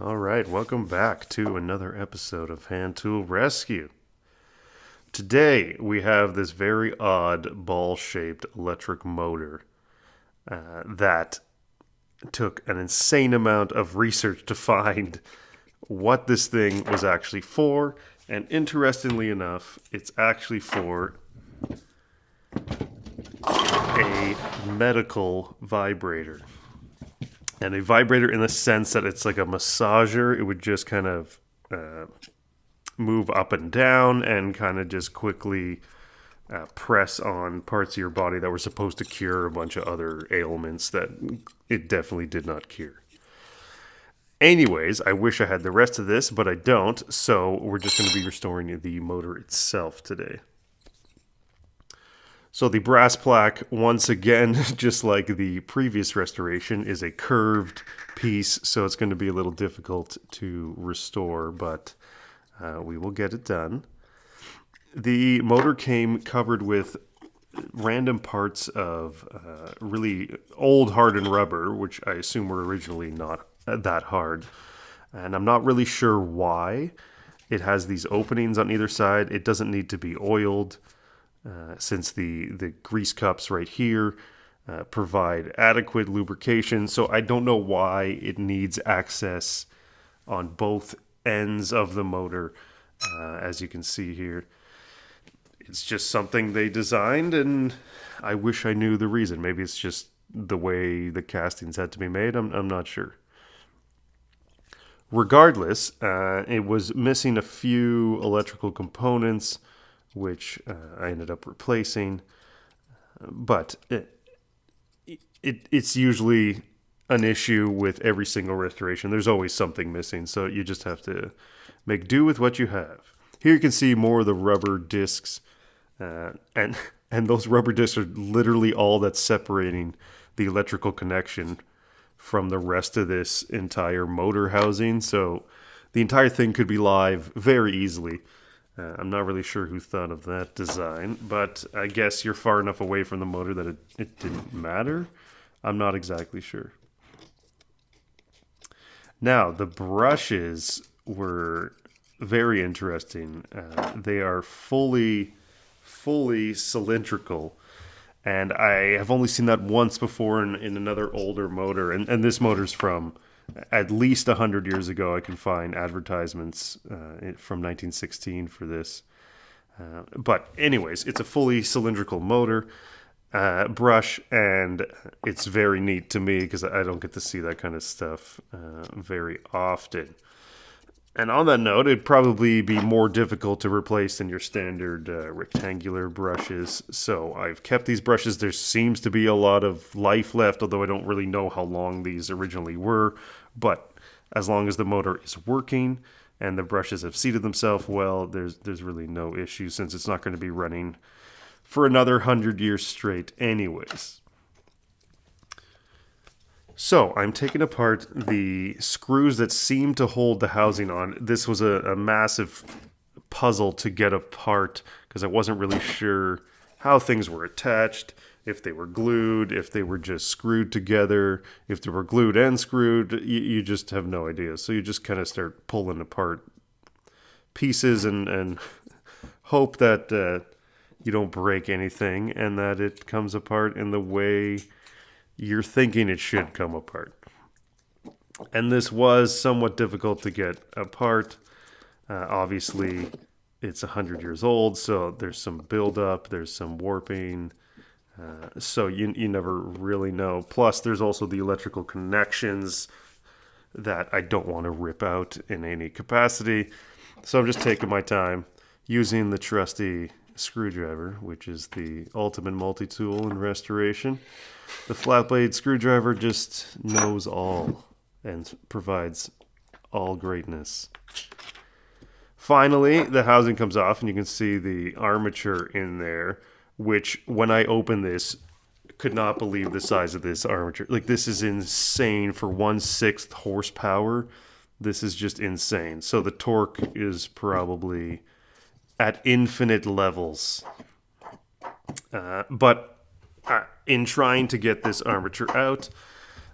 All right, welcome back to another episode of Hand Tool Rescue. Today we have this very odd ball-shaped electric motor that took an insane amount of research to find what this thing was actually for, and interestingly enough, it's actually for a medical vibrator. And a vibrator in the sense that it's like a massager. It would just kind of move up and down and kind of just quickly press on parts of your body that were supposed to cure a bunch of other ailments that it definitely did not cure. Anyways, I wish I had the rest of this, but I don't. So we're just going to be restoring the motor itself today. So the brass plaque, once again, just like the previous restoration, is a curved piece, so it's going to be a little difficult to restore, but we will get it done. The motor came covered with random parts of really old hardened rubber, which I assume were originally not that hard. And I'm not really sure why. It has these openings on either side. It doesn't need to be oiled. Since the grease cups right here provide adequate lubrication. So I don't know why it needs access on both ends of the motor, as you can see here. It's just something they designed, and I wish I knew the reason. Maybe it's just the way the castings had to be made. I'm not sure. Regardless, it was missing a few electrical components, which I ended up replacing. But it's usually an issue with every single restoration. There's always something missing, so you just have to make do with what you have. Here you can see more of the rubber discs, and those rubber discs are literally all that's separating the electrical connection from the rest of this entire motor housing. So the entire thing could be live very easily. I'm not really sure who thought of that design, but I guess you're far enough away from the motor that it didn't matter. I'm not exactly sure. Now, the brushes were very interesting. They are fully cylindrical, and I have only seen that once before in another older motor, and this motor's from at least 100 years ago. I can find advertisements from 1916 for this. But anyways, it's a fully cylindrical motor brush, and it's very neat to me because I don't get to see that kind of stuff very often. And on that note, it'd probably be more difficult to replace than your standard rectangular brushes. So I've kept these brushes. There seems to be a lot of life left, although I don't really know how long these originally were. But as long as the motor is working and the brushes have seated themselves well, there's really no issue, since it's not going to be running for another 100 years straight anyways. So I'm taking apart the screws that seem to hold the housing on. This was a massive puzzle to get apart because I wasn't really sure how things were attached, if they were glued, if they were just screwed together, if they were glued and screwed. You just have no idea. So you just kind of start pulling apart pieces and hope that you don't break anything and that it comes apart in the way you're thinking it should come apart. And this was somewhat difficult to get apart. Obviously, it's 100 years old, so there's some buildup, there's some warping. So you never really know. Plus, there's also the electrical connections that I don't want to rip out in any capacity. So I'm just taking my time using the trusty screwdriver, which is the ultimate multi-tool in restoration. The flat blade screwdriver just knows all and provides all greatness. Finally, the housing comes off, and you can see the armature in there, which when I opened this, could not believe the size of this armature. Like, this is insane for 1/6 horsepower. This is just insane. So the torque is probably at infinite levels. But in trying to get this armature out,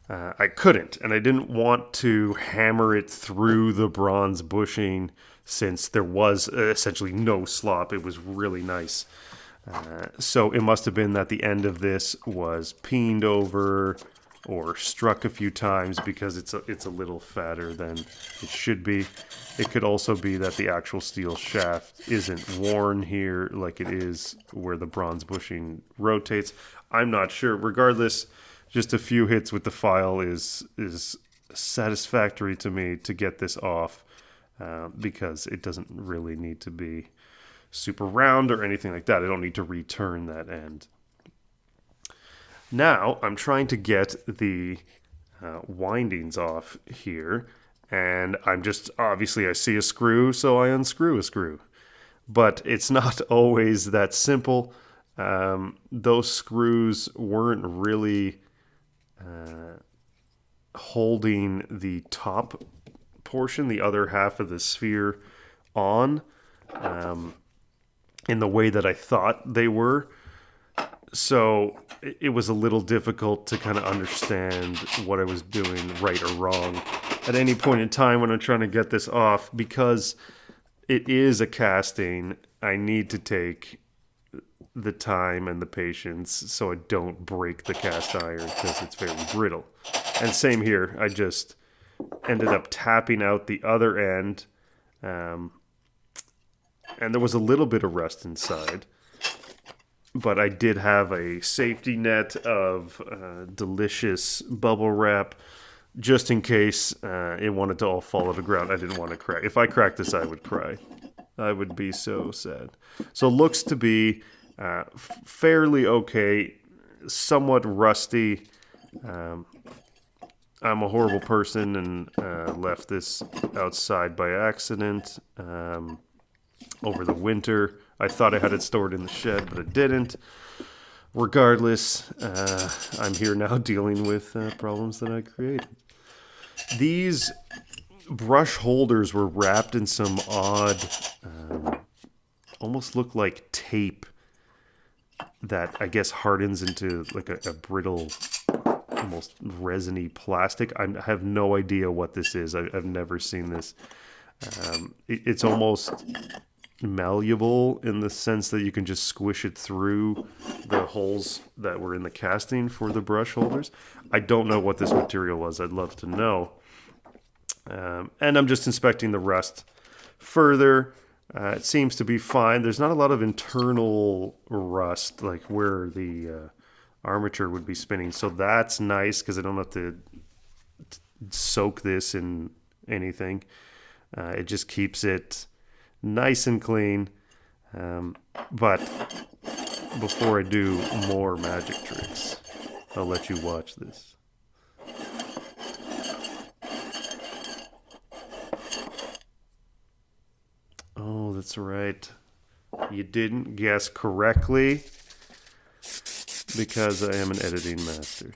I couldn't, and I didn't want to hammer it through the bronze bushing since there was essentially no slop. It was really nice. So it must have been that the end of this was peened over or struck a few times because it's a little fatter than it should be. It could also be that the actual steel shaft isn't worn here like it is where the bronze bushing rotates. I'm not sure. Regardless, just a few hits with the file is satisfactory to me to get this off because it doesn't really need to be super round or anything like that. I don't need to return that end. Now I'm trying to get the windings off here, and I'm just, obviously I see a screw, so I unscrew a screw. But it's not always that simple. Those screws weren't really holding the top portion, the other half of the sphere, on in the way that I thought they were. So it was a little difficult to kind of understand what I was doing right or wrong at any point in time when I'm trying to get this off. Because it is a casting, I need to take the time and the patience so I don't break the cast iron because it's very brittle. And same here, I just ended up tapping out the other end, and there was a little bit of rust inside. But I did have a safety net of delicious bubble wrap just in case it wanted to all fall to the ground. I didn't want to crack. If I cracked this, I would cry. I would be so sad. So looks to be fairly okay, somewhat rusty. I'm a horrible person and left this outside by accident over the winter. I thought I had it stored in the shed, but I didn't. Regardless, I'm here now dealing with problems that I created. These brush holders were wrapped in some odd, almost look like tape that I guess hardens into like a brittle, almost resiny plastic. I have no idea what this is. I've never seen this. It's almost malleable in the sense that you can just squish it through the holes that were in the casting for the brush holders. I don't know what this material was. I'd love to know. And I'm just inspecting the rust further. It seems to be fine. There's not a lot of internal rust, like where the armature would be spinning. So that's nice because I don't have to soak this in anything. It just keeps it nice and clean. But before I do more magic tricks, I'll let you watch this. Oh, that's right. You didn't guess correctly because I am an editing master.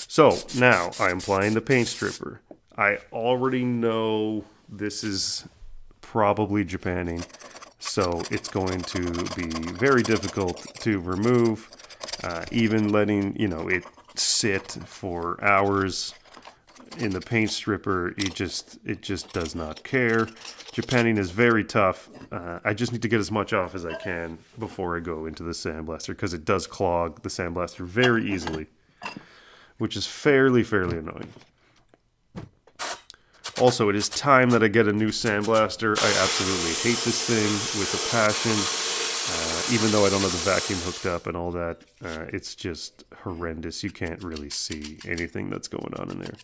So now I'm applying the paint stripper. I already know this is probably Japanning, so it's going to be very difficult to remove. Even letting it sit for hours in the paint stripper, it just does not care. Japanning is very tough. I just need to get as much off as I can before I go into the sandblaster because it does clog the sandblaster very easily, which is fairly annoying. Also, it is time that I get a new sandblaster. I absolutely hate this thing with a passion. Even though I don't have the vacuum hooked up and all that, it's just horrendous. You can't really see anything that's going on in there.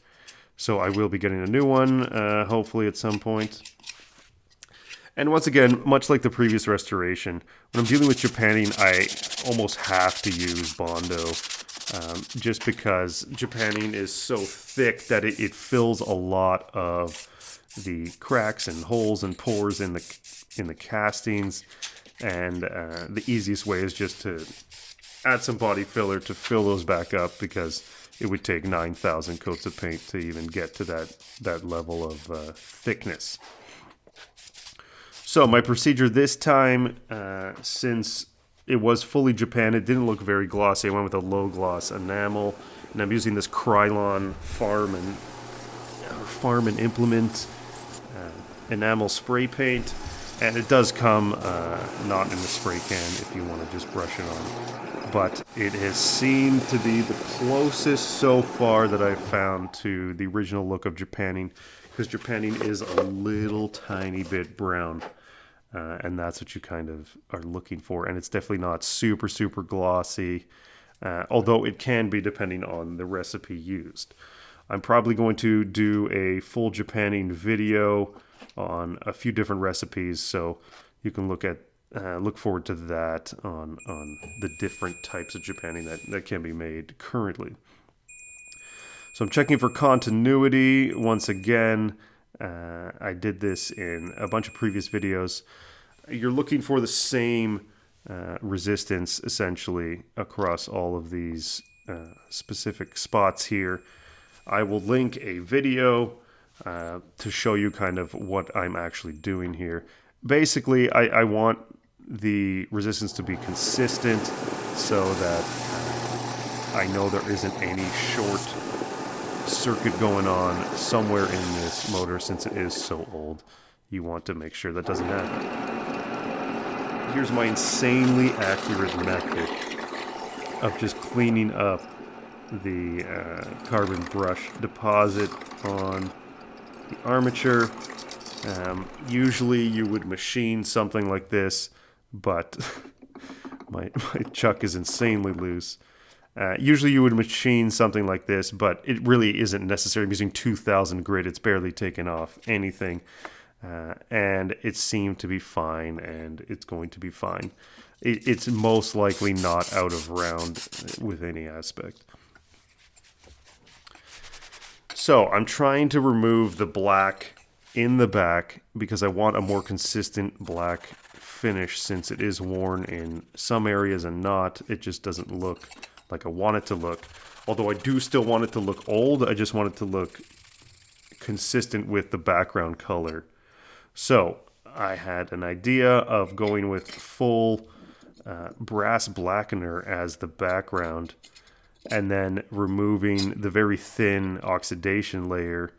So I will be getting a new one, hopefully at some point. And once again, much like the previous restoration, when I'm dealing with Japanning, I almost have to use Bondo. Just because Japanning is so thick that it fills a lot of the cracks and holes and pores in the castings. And the easiest way is just to add some body filler to fill those back up, because it would take 9,000 coats of paint to even get to that level of thickness. So my procedure this time, since it was fully Japan, it didn't look very glossy. I went with a low gloss enamel. And I'm using this Krylon Farm and Implement enamel spray paint. And it does come not in the spray can if you want to just brush it on. But it has seemed to be the closest so far that I've found to the original look of Japanning, because Japanning is a little tiny bit brown. And that's what you kind of are looking for. And it's definitely not super, super glossy, although it can be depending on the recipe used. I'm probably going to do a full Japanning video on a few different recipes, so you can look forward to that on the different types of Japanning that can be made currently. So I'm checking for continuity once again. I did this in a bunch of previous videos. You're looking for the same resistance essentially across all of these specific spots here. I will link a video to show you kind of what I'm actually doing here. Basically, I want the resistance to be consistent so that I know there isn't any short circuit going on somewhere in this motor, since it is so old. You want to make sure that doesn't happen. Here's my insanely accurate method of just cleaning up the carbon brush deposit on the armature. Usually you would machine something like this, but my chuck is insanely loose. Usually you would machine something like this, but it really isn't necessary. I'm using 2000 grit. It's barely taken off anything. And it seemed to be fine, and it's going to be fine. It's most likely not out of round with any aspect. So I'm trying to remove the black in the back because I want a more consistent black finish, since it is worn in some areas and not. It just doesn't look like I want it to look. Although I do still want it to look old, I just want it to look consistent with the background color. So I had an idea of going with full brass blackener as the background, and then removing the very thin oxidation layer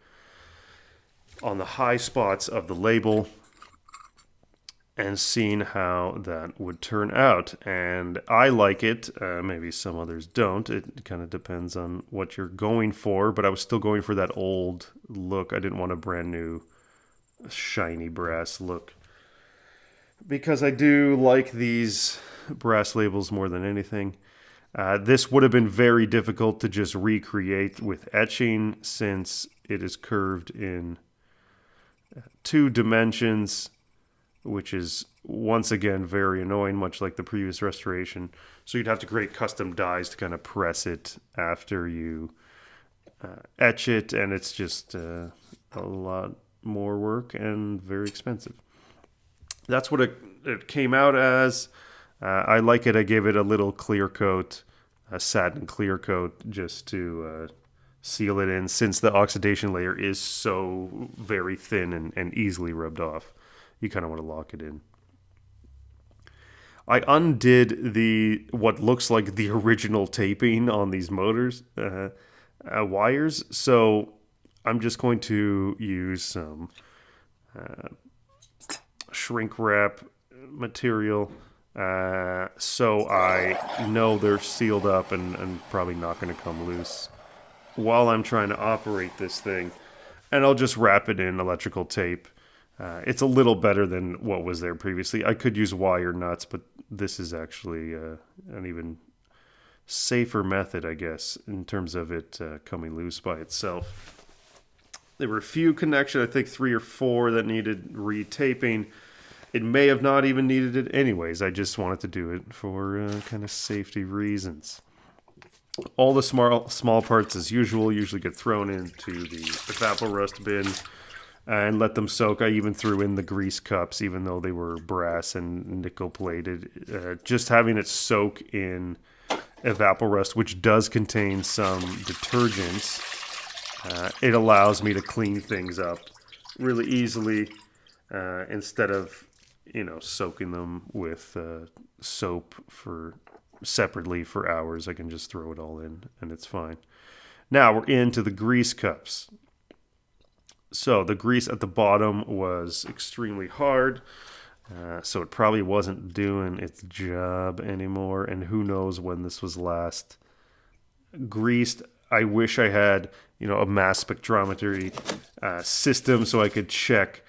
on the high spots of the label and seeing how that would turn out. And I like it. Maybe some others don't. It kind of depends on what you're going for, but I was still going for that old look. I didn't want a brand new shiny brass look, because I do like these brass labels more than anything. This would have been very difficult to just recreate with etching, since it is curved in 2 dimensions, which is once again very annoying, much like the previous restoration. So you'd have to create custom dies to kind of press it after you etch it, and it's just a lot more work and very expensive. That's what it came out as. I like it. I gave it a little clear coat, a satin clear coat, just to seal it in, since the oxidation layer is so very thin and easily rubbed off. You kind of want to lock it in. I undid what looks like the original taping on these motors wires, so I'm just going to use some shrink wrap material so I know they're sealed up and probably not going to come loose while I'm trying to operate this thing. And I'll just wrap it in electrical tape. It's a little better than what was there previously. I could use wire nuts, but this is actually an even safer method, I guess, in terms of it coming loose by itself. There were a few connections, I think 3 or 4, that needed retaping. It may have not even needed it anyways. I just wanted to do it for kind of safety reasons. All the small parts, as usual, usually get thrown into the evaporust bin and let them soak. I even threw in the grease cups, even though they were brass and nickel plated. Just having it soak in evaporust, which does contain some detergents, it allows me to clean things up really easily instead of soaking them with soap separately for hours. I can just throw it all in and it's fine. Now we're into the grease cups. So the grease at the bottom was extremely hard, so it probably wasn't doing its job anymore, and who knows when this was last greased. I wish I had, a mass spectrometry system so I could check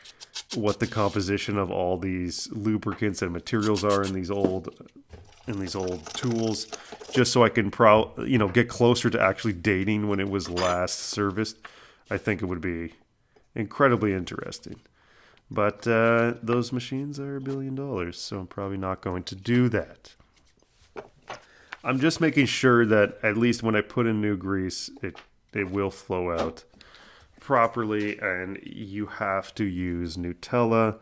what the composition of all these lubricants and materials are in these old tools, just so I can get closer to actually dating when it was last serviced. I think it would be incredibly interesting. But those machines are $1 billion, so I'm probably not going to do that. I'm just making sure that at least when I put in new grease, it will flow out properly, and you have to use Nutella.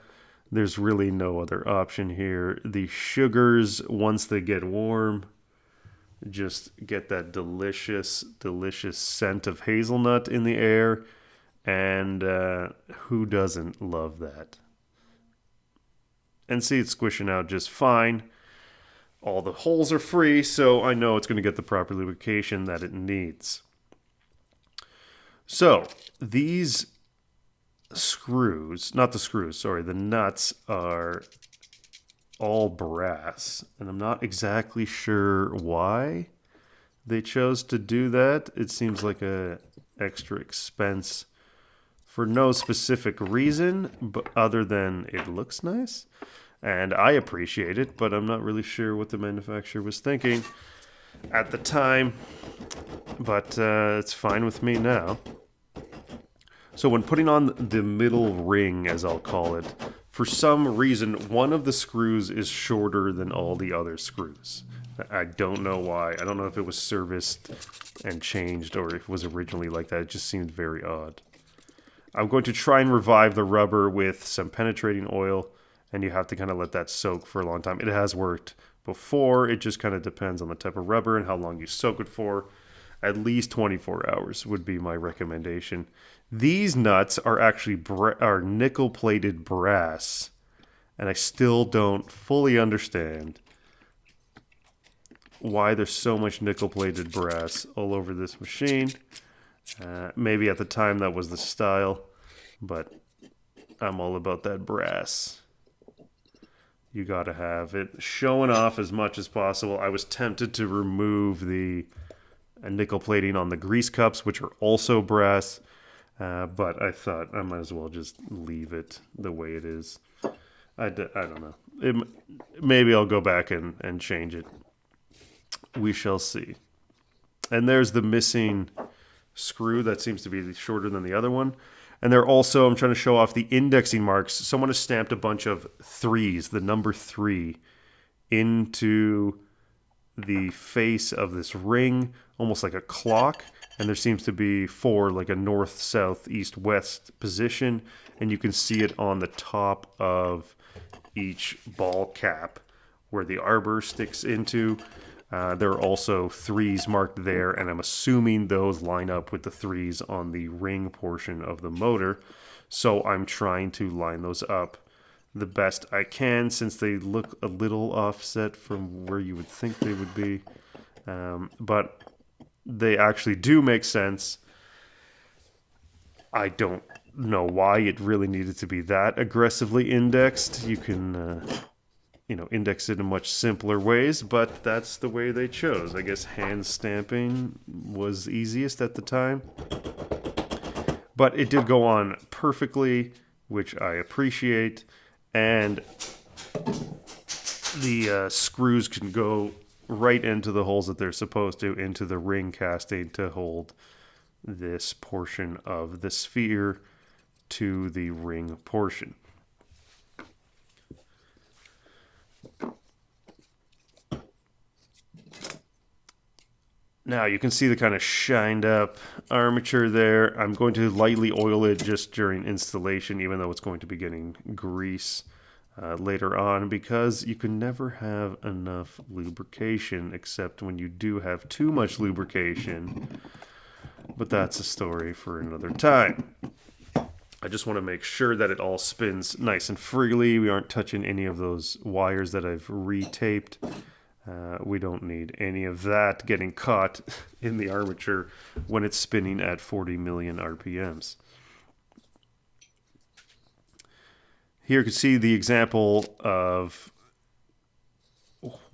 There's really no other option here. The sugars, once they get warm, just get that delicious, delicious scent of hazelnut in the air. And who doesn't love that? And see, it's squishing out just fine. All the holes are free, so I know it's going to get the proper lubrication that it needs. So these the nuts are all brass, and I'm not exactly sure why they chose to do that. It seems like a extra expense for no specific reason, but other than it looks nice. And I appreciate it, but I'm not really sure what the manufacturer was thinking at the time. But it's fine with me now. So when putting on the middle ring, as I'll call it, for some reason, one of the screws is shorter than all the other screws. I don't know why. I don't know if it was serviced and changed or if it was originally like that. It just seemed very odd. I'm going to try and revive the rubber with some penetrating oil, and you have to kind of let that soak for a long time. It has worked before. It just kind of depends on the type of rubber and how long you soak it for. At least 24 hours would be my recommendation. These nuts are actually are nickel-plated brass, and I still don't fully understand why there's so much nickel-plated brass all over this machine. Maybe at the time that was the style, but I'm all about that brass. You gotta have it showing off as much as possible. I was tempted to remove the nickel plating on the grease cups, which are also brass, but I thought I might as well just leave it the way it is. I don't know. Maybe I'll go back and change it. We shall see. And there's the missing screw that seems to be shorter than the other one. And they're also, I'm trying to show off the indexing marks. Someone has stamped a bunch of 3s, the number 3, into the face of this ring, almost like a clock. And there seems to be 4, like a north, south, east, west position. And you can see it on the top of each ball cap where the arbor sticks into. There are also 3s marked there, and I'm assuming those line up with the 3s on the ring portion of the motor. So I'm trying to line those up the best I can, since they look a little offset from where you would think they would be. But they actually do make sense. I don't know why it really needed to be that aggressively indexed. You can index it in much simpler ways, but that's the way they chose. I guess hand stamping was easiest at the time. But it did go on perfectly, which I appreciate. And the screws can go right into the holes that they're supposed to, into the ring casting to hold this portion of the sphere to the ring portion. Now you can see the kind of shined up armature there. I'm going to lightly oil it just during installation, even though it's going to be getting grease later on, because you can never have enough lubrication, except when you do have too much lubrication. But that's a story for another time. I just want to make sure that it all spins nice and freely. We aren't touching any of those wires that I've retaped. We don't need any of that getting caught in the armature when it's spinning at 40 million RPMs. Here you can see the example of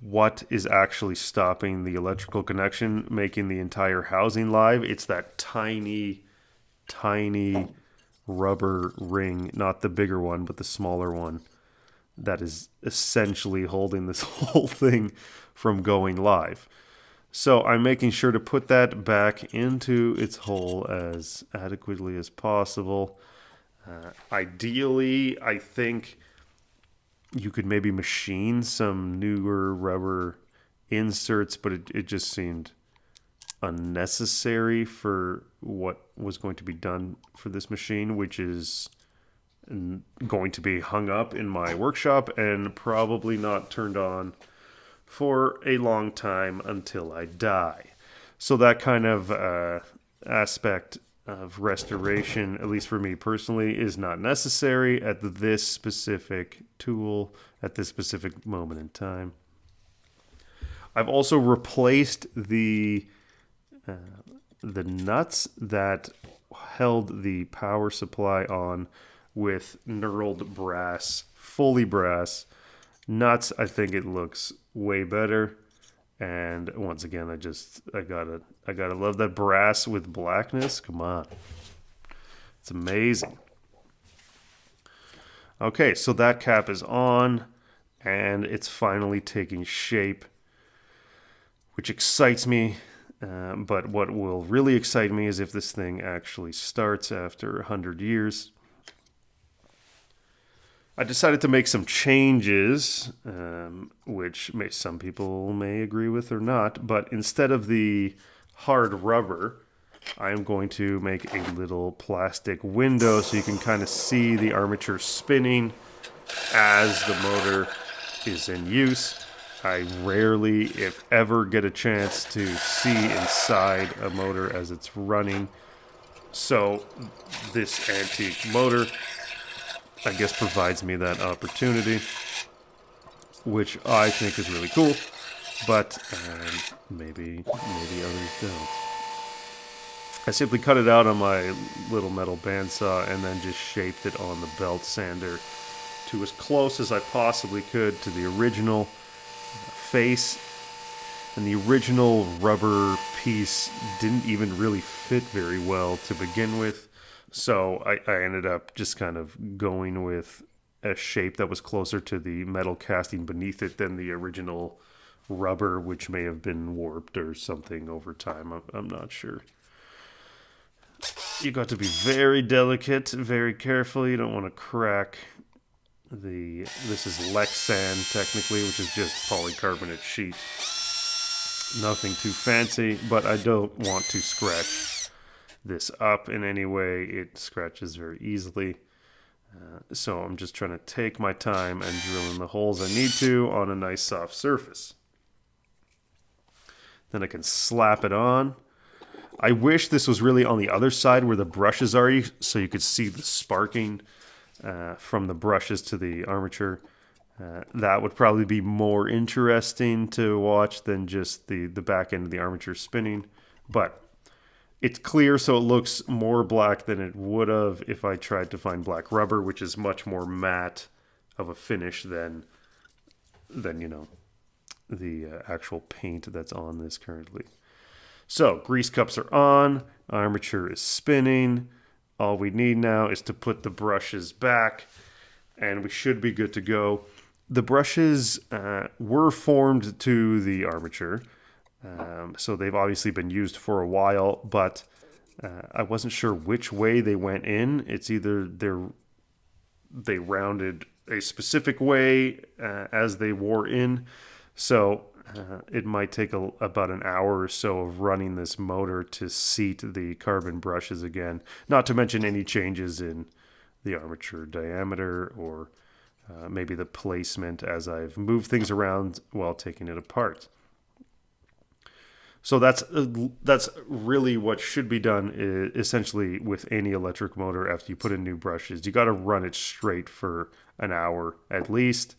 what is actually stopping the electrical connection, making the entire housing live. It's that tiny, tiny rubber ring, not the bigger one, but the smaller one, that is essentially holding this whole thing from going live. So I'm making sure to put that back into its hole as adequately as possible. Ideally, I think you could maybe machine some newer rubber inserts, but it just seemed unnecessary for what was going to be done for this machine, which is going to be hung up in my workshop and probably not turned on for a long time until I die. So that kind of aspect of restoration, at least for me personally, is not necessary at this specific tool at this specific moment in time. I've also replaced the nuts that held the power supply on with knurled brass, fully brass nuts. I think it looks way better. And once again, I gotta love that brass with blackness. Come on, it's amazing. Okay, so that cap is on, and it's finally taking shape, which excites me. But what will really excite me is if this thing actually starts after 100 years. I decided to make some changes, which some people may agree with or not, but instead of the hard rubber, I am going to make a little plastic window so you can kind of see the armature spinning as the motor is in use. I rarely, if ever, get a chance to see inside a motor as it's running. So this antique motor, I guess, provides me that opportunity, which I think is really cool, but maybe others don't. I simply cut it out on my little metal bandsaw and then just shaped it on the belt sander to as close as I possibly could to the original face. And the original rubber piece didn't even really fit very well to begin with. So I ended up just kind of going with a shape that was closer to the metal casting beneath it than the original rubber, which may have been warped or something over time. I'm not sure. You got to be very delicate, very careful. You don't want to crack this is Lexan technically, which is just polycarbonate sheet. Nothing too fancy, but I don't want to scratch this up in any way. It scratches very easily. So I'm just trying to take my time and drill in the holes I need to on a nice soft surface. Then I can slap it on. I wish this was really on the other side where the brushes are, so you could see the sparking from the brushes to the armature. That would probably be more interesting to watch than just the back end of the armature spinning. But it's clear, so it looks more black than it would have if I tried to find black rubber, which is much more matte of a finish than the actual paint that's on this currently. So grease cups are on, armature is spinning. All we need now is to put the brushes back, and we should be good to go. The brushes were formed to the armature, so they've obviously been used for a while, but I wasn't sure which way they went in. It's either they rounded a specific way as they wore in, so it might take about an hour or so of running this motor to seat the carbon brushes again, not to mention any changes in the armature diameter or maybe the placement as I've moved things around while taking it apart. So that's really what should be done essentially with any electric motor after you put in new brushes. You got to run it straight for an hour at least,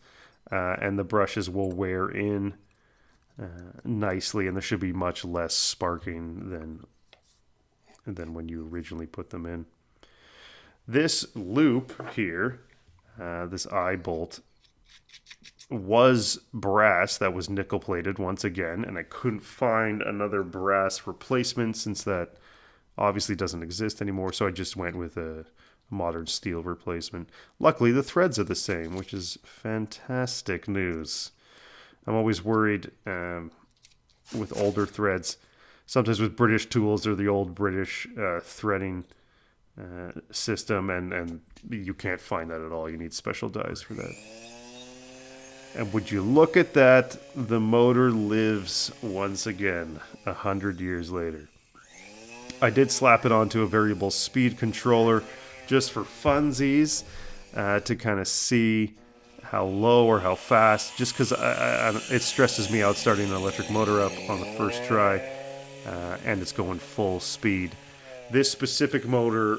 and the brushes will wear in nicely, and there should be much less sparking than when you originally put them in. This loop here, this eye bolt, was brass that was nickel plated once again, and I couldn't find another brass replacement since that obviously doesn't exist anymore, so I just went with a modern steel replacement. Luckily, the threads are the same, which is fantastic news. I'm always worried with older threads. Sometimes with British tools or the old British threading system, and you can't find that at all. You need special dies for that. And would you look at that, the motor lives once again 100 years later. I did slap it onto a variable speed controller just for funsies to kind of see how low or how fast, just because it stresses me out starting an electric motor up on the first try, and it's going full speed. This specific motor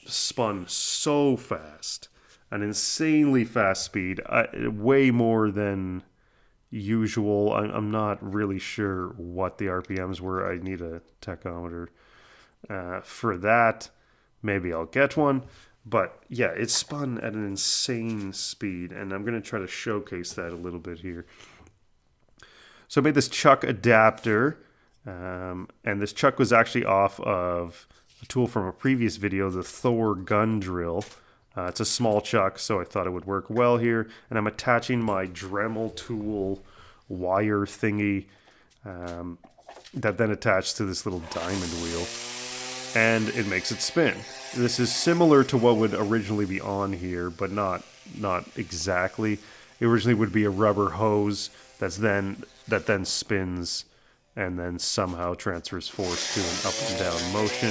spun so fast, an insanely fast speed, way more than usual. I'm not really sure what the RPMs were. I need a tachometer for that. Maybe I'll get one. But yeah, it spun at an insane speed, and I'm going to try to showcase that a little bit here. So I made this chuck adapter, and this chuck was actually off of a tool from a previous video, the Thor gun drill. It's a small chuck, so I thought it would work well here. And I'm attaching my Dremel tool wire thingy that then attached to this little diamond wheel, and it makes it spin. This is similar to what would originally be on here, but not exactly. It originally would be a rubber hose that then spins and then somehow transfers force to an up and down motion.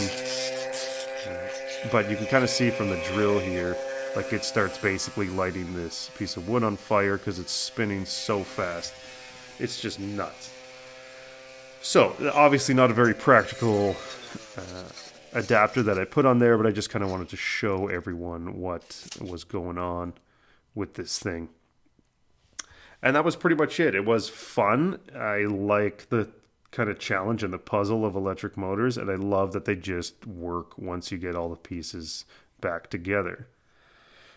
But you can kind of see from the drill here, like it starts basically lighting this piece of wood on fire because it's spinning so fast. It's just nuts. So, obviously not a very practical adapter that I put on there, but I just kind of wanted to show everyone what was going on with this thing. And that was pretty much it. It was fun. I like the kind of challenge and the puzzle of electric motors, and I love that they just work once you get all the pieces back together.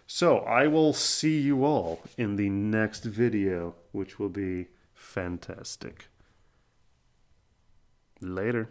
So I will see you all in the next video, which will be fantastic. Later.